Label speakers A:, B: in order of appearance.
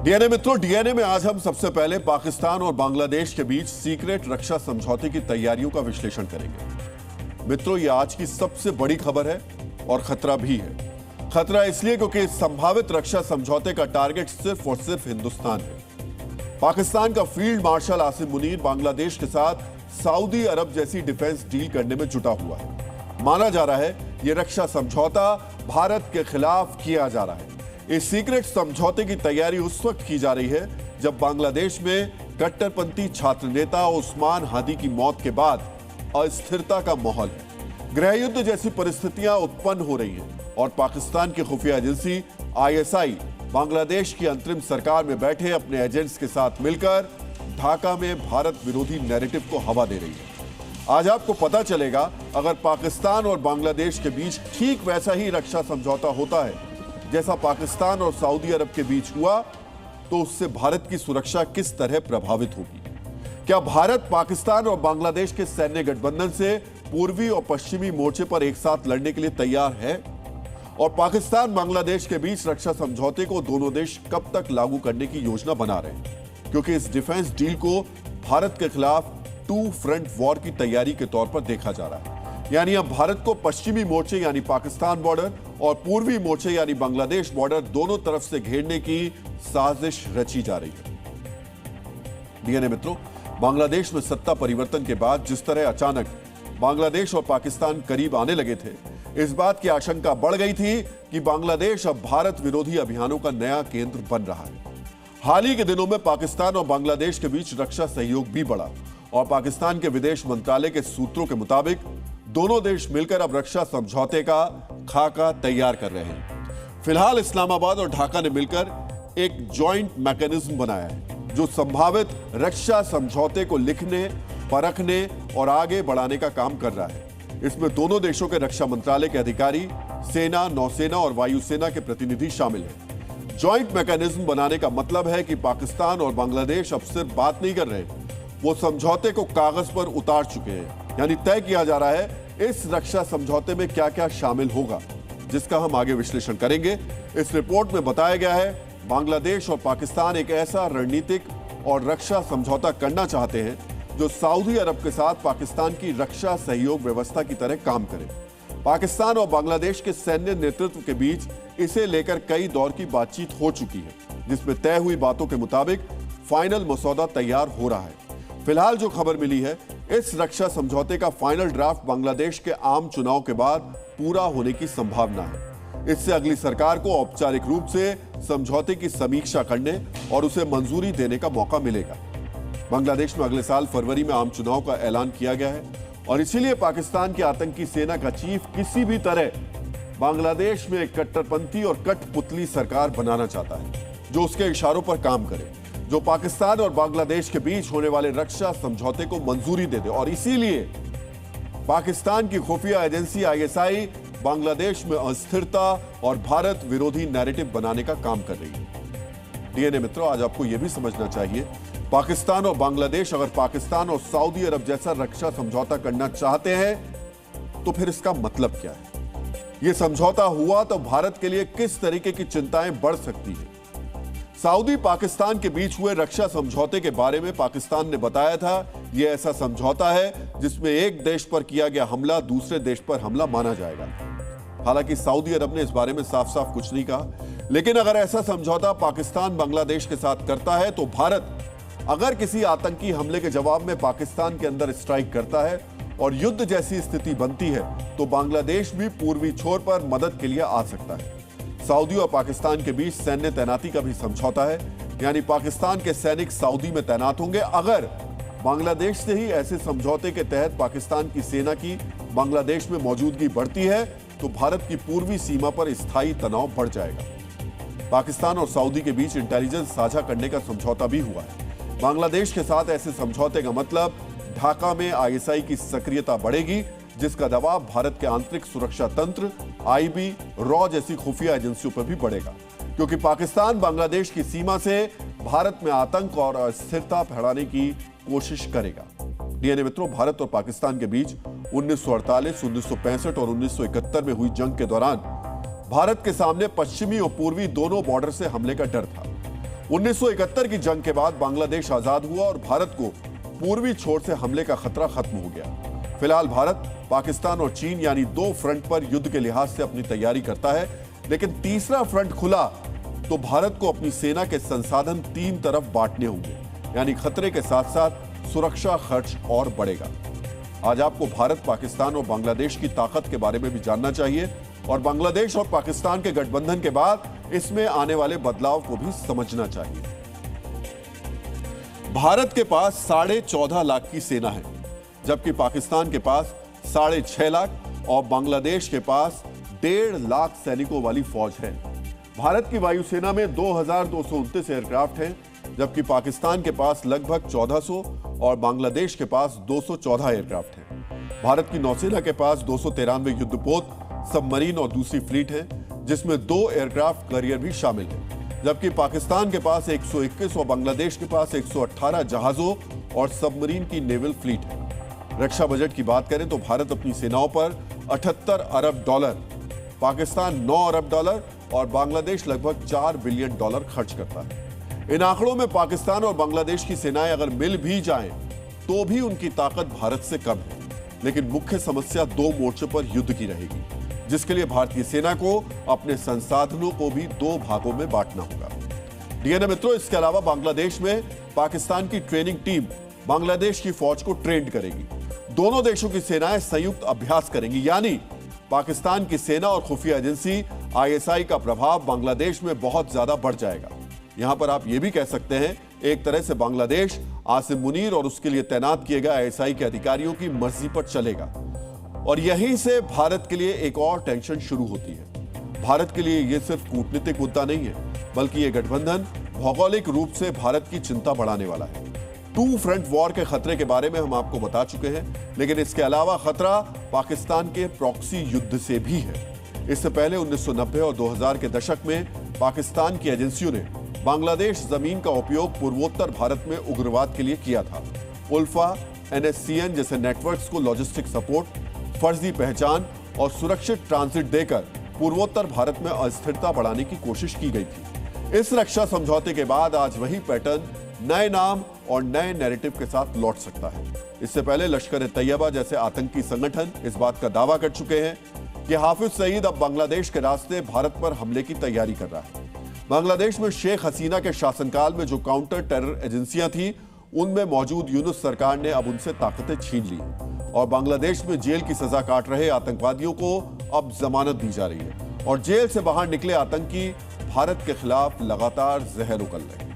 A: DNA मित्रों, DNA में आज हम सबसे पहले पाकिस्तान और बांग्लादेश के बीच सीक्रेट रक्षा समझौते की तैयारियों का विश्लेषण करेंगे। मित्रों, ये आज की सबसे बड़ी खबर है और खतरा भी है। खतरा इसलिए क्योंकि इस संभावित रक्षा समझौते का टारगेट सिर्फ और सिर्फ हिंदुस्तान है। पाकिस्तान का फील्ड मार्शल आसिम मुनीर बांग्लादेश के साथ सऊदी अरब जैसी डिफेंस डील करने में जुटा हुआ है। माना जा रहा है यह रक्षा समझौता भारत के खिलाफ किया जा रहा है। इस सीक्रेट समझौते की तैयारी उस वक्त की जा रही है जब बांग्लादेश में कट्टरपंथी छात्र नेता उस्मान हादी की मौत के बाद अस्थिरता का माहौल है। गृह युद्ध जैसी परिस्थितियां उत्पन्न हो रही हैं और पाकिस्तान की खुफिया एजेंसी आईएसआई बांग्लादेश की अंतरिम सरकार में बैठे अपने एजेंट्स के साथ मिलकर ढाका में भारत विरोधी नैरेटिव को हवा दे रही है। आज आपको पता चलेगा, अगर पाकिस्तान और बांग्लादेश के बीच ठीक वैसा ही रक्षा समझौता होता है जैसा पाकिस्तान और सऊदी अरब के बीच हुआ, तो उससे भारत की सुरक्षा किस तरह प्रभावित होगी। क्या भारत पाकिस्तान और बांग्लादेश के सैन्य गठबंधन से पूर्वी और पश्चिमी मोर्चे पर एक साथ लड़ने के लिए तैयार है? और पाकिस्तान बांग्लादेश के बीच रक्षा समझौते को दोनों देश कब तक लागू करने की योजना बना रहे हैं? क्योंकि इस डिफेंस डील को भारत के खिलाफ टू फ्रंट वॉर की तैयारी के तौर पर देखा जा रहा है। यानी अब भारत को पश्चिमी मोर्चे यानी पाकिस्तान बॉर्डर और पूर्वी मोर्चे यानी बांग्लादेश बॉर्डर दोनों तरफ से घेरने की साजिश रची जा रही है। डीएनए मित्रों, बांग्लादेश में सत्ता परिवर्तन के बाद जिस तरह अचानक बांग्लादेश और पाकिस्तान करीब आने लगे थे, इस बात की आशंका बढ़ गई थी कि बांग्लादेश अब भारत विरोधी अभियानों का नया केंद्र बन रहा है। हाल ही के दिनों में पाकिस्तान और बांग्लादेश के बीच रक्षा सहयोग भी बढ़ा और पाकिस्तान के विदेश मंत्रालय के सूत्रों के मुताबिक दोनों देश मिलकर अब रक्षा समझौते का खाका तैयार कर रहे हैं। फिलहाल इस्लामाबाद और ढाका ने मिलकर एक जॉइंट मैकेनिज्म बनाया है जो संभावित रक्षा समझौते को लिखने, परखने और आगे बढ़ाने का काम कर रहा है। इसमें दोनों देशों के रक्षा मंत्रालय के अधिकारी, सेना, नौसेना और वायुसेना के प्रतिनिधि शामिल हैं। जॉइंट मैकेनिज्म बनाने का मतलब है कि पाकिस्तान और बांग्लादेश अब सिर्फ बात नहीं कर रहे, वो समझौते को कागज पर उतार चुके हैं। यानी तय किया जा रहा है इस रक्षा समझौते में क्या क्या शामिल होगा, जिसका हम आगे विश्लेषण करेंगे। इस रिपोर्ट में बताया गया है बांग्लादेश और पाकिस्तान एक ऐसा रणनीतिक और रक्षा समझौता करना चाहते हैं जो सऊदी अरब के साथ पाकिस्तान की रक्षा सहयोग व्यवस्था की तरह काम करे। पाकिस्तान और बांग्लादेश के सैन्य नेतृत्व के बीच इसे लेकर कई दौर की बातचीत हो चुकी है, जिसमें तय हुई बातों के मुताबिक फाइनल मसौदा तैयार हो रहा है। फिलहाल जो खबर मिली है, इस रक्षा समझौते का फाइनल ड्राफ्ट बांग्लादेश के आम चुनाव के बाद पूरा होने की संभावना है। इससे अगली सरकार को औपचारिक रूप से समझौते की समीक्षा करने और उसे मंजूरी देने का मौका मिलेगा। बांग्लादेश में अगले साल फरवरी में आम चुनाव का ऐलान किया गया है और इसीलिए पाकिस्तान की आतंकी सेना का चीफ किसी भी तरह बांग्लादेश में एक कट्टरपंथी और कठपुतली सरकार बनाना चाहता है जो उसके इशारों पर काम करे, जो पाकिस्तान और बांग्लादेश के बीच होने वाले रक्षा समझौते को मंजूरी दे दे। और इसीलिए पाकिस्तान की खुफिया एजेंसी आईएसआई बांग्लादेश में अस्थिरता और भारत विरोधी नैरेटिव बनाने का काम कर रही है। डीएनए मित्रों, आज आपको यह भी समझना चाहिए, पाकिस्तान और बांग्लादेश अगर पाकिस्तान और सऊदी अरब जैसा रक्षा समझौता करना चाहते हैं तो फिर इसका मतलब क्या है? यह समझौता हुआ तो भारत के लिए किस तरीके की चिंताएं बढ़ सकती है? सऊदी पाकिस्तान के बीच हुए रक्षा समझौते के बारे में पाकिस्तान ने बताया था यह ऐसा समझौता है जिसमें एक देश पर किया गया हमला दूसरे देश पर हमला माना जाएगा। हालांकि सऊदी अरब ने इस बारे में साफ साफ कुछ नहीं कहा, लेकिन अगर ऐसा समझौता पाकिस्तान बांग्लादेश के साथ करता है तो भारत अगर किसी आतंकी हमले के जवाब में पाकिस्तान के अंदर स्ट्राइक करता है और युद्ध जैसी स्थिति बनती है तो बांग्लादेश भी पूर्वी छोर पर मदद के लिए आ सकता है। सऊदी और पाकिस्तान के बीच सैन्य तैनाती का भी समझौता है, यानी पाकिस्तान के सैनिक सऊदी में तैनात होंगे। अगर बांग्लादेश से ही ऐसे समझौते के तहत पाकिस्तान की सेना की बांग्लादेश में मौजूदगी बढ़ती है तो भारत की पूर्वी सीमा पर स्थायी तनाव बढ़ जाएगा। पाकिस्तान और सऊदी के बीच इंटेलिजेंस साझा करने का समझौता भी हुआ है। बांग्लादेश के साथ ऐसे समझौते का मतलब ढाका में आईएसआई की सक्रियता बढ़ेगी, जिसका दबाव भारत के आंतरिक सुरक्षा तंत्र, आईबी, रॉ जैसी खुफिया एजेंसियों पर भी बढ़ेगा, क्योंकि पाकिस्तान बांग्लादेश की सीमा से भारत में आतंक और अस्थिरता फैलाने की कोशिश करेगा। डीएनए मित्रों, भारत और पाकिस्तान के बीच 1948, 1965 और 1971 में हुई जंग के दौरान भारत के सामने पश्चिमी और पूर्वी दोनों बॉर्डर से हमले का डर था। 1971 की जंग के बाद बांग्लादेश आजाद हुआ और भारत को पूर्वी छोर से हमले का खतरा खत्म हो गया। फिलहाल भारत पाकिस्तान और चीन यानी दो फ्रंट पर युद्ध के लिहाज से अपनी तैयारी करता है, लेकिन तीसरा फ्रंट खुला तो भारत को अपनी सेना के संसाधन तीन तरफ बांटने होंगे, यानी खतरे के साथ साथ सुरक्षा खर्च और बढ़ेगा। आज आपको भारत, पाकिस्तान और बांग्लादेश की ताकत के बारे में भी जानना चाहिए और बांग्लादेश और पाकिस्तान के गठबंधन के बाद इसमें आने वाले बदलाव को भी समझना चाहिए। भारत के पास 14.5 लाख की सेना है, जबकि पाकिस्तान के पास 6.5 लाख और बांग्लादेश के पास 1.5 लाख सैनिकों वाली फौज है। भारत की वायुसेना में 2229 एयरक्राफ्ट हैं, जबकि पाकिस्तान के पास लगभग 1400 और बांग्लादेश के पास 214 एयरक्राफ्ट हैं। भारत की नौसेना के पास 293 युद्धपोत, सबमरीन और दूसरी फ्लीट है, जिसमें 2 एयरक्राफ्ट कैरियर भी शामिल है, जबकि पाकिस्तान के पास 121 और बांग्लादेश के पास 118 जहाजों और सबमरीन की नेवल फ्लीट है। रक्षा बजट की बात करें तो भारत अपनी सेनाओं पर 78 अरब डॉलर, पाकिस्तान 9 अरब डॉलर और बांग्लादेश लगभग $4 बिलियन खर्च करता है। इन आंकड़ों में पाकिस्तान और बांग्लादेश की सेनाएं अगर मिल भी जाएं, तो भी उनकी ताकत भारत से कम है। लेकिन मुख्य समस्या 2 मोर्चों पर युद्ध की रहेगी, जिसके लिए भारतीय सेना को अपने संसाधनों को भी 2 भागों में बांटना होगा। डीएनए मित्रों, इसके अलावा बांग्लादेश में पाकिस्तान की ट्रेनिंग टीम बांग्लादेश की फौज को ट्रेन करेगी। दोनों देशों की सेनाएं संयुक्त अभ्यास करेंगी, यानी पाकिस्तान की सेना और खुफिया एजेंसी आईएसआई का प्रभाव बांग्लादेश में बहुत ज्यादा बढ़ जाएगा। यहां पर आप यह भी कह सकते हैं, एक तरह से बांग्लादेश आसिम मुनीर और उसके लिए तैनात किए गए आईएसआई के अधिकारियों की मर्जी पर चलेगा। और यहीं से भारत के लिए एक और टेंशन शुरू होती है। भारत के लिए यह सिर्फ कूटनीतिक मुद्दा नहीं है, बल्कि यह गठबंधन भौगोलिक रूप से भारत की चिंता बढ़ाने वाला है। 2 फ्रंट वॉर के खतरे के बारे में हम आपको बता चुके हैं, लेकिन इसके अलावा खतरा पाकिस्तान के प्रॉक्सी युद्ध से भी है। इससे पहले 1990 और 2000 के दशक में पाकिस्तान की एजेंसियों ने बांग्लादेश जमीन का उपयोग पूर्वोत्तर भारत में उग्रवाद के लिए किया था। उल्फा, NSCN जैसे नेटवर्क्स को लॉजिस्टिक सपोर्ट, फर्जी पहचान और सुरक्षित ट्रांजिट देकर पूर्वोत्तर भारत में अस्थिरता बढ़ाने की कोशिश की गई थी। इस रक्षा समझौते के बाद आज वही पैटर्न नए नाम और नए नैरेटिव के साथ लौट सकता है। इससे पहले लश्कर-ए-तैयबा जैसे आतंकी संगठन इस बात का दावा कर चुके हैं कि हाफिज सईद अब बांग्लादेश के रास्ते भारत पर हमले की तैयारी कर रहा है। बांग्लादेश में शेख हसीना के शासनकाल में जो काउंटर टेरर एजेंसियां थी, उनमें मौजूद यूनुस सरकार ने अब उनसे ताकतें छीन ली और बांग्लादेश में जेल की सजा काट रहे आतंकवादियों को अब जमानत दी जा रही है और जेल से बाहर निकले आतंकी भारत के खिलाफ लगातार जहर उगल रहे हैं।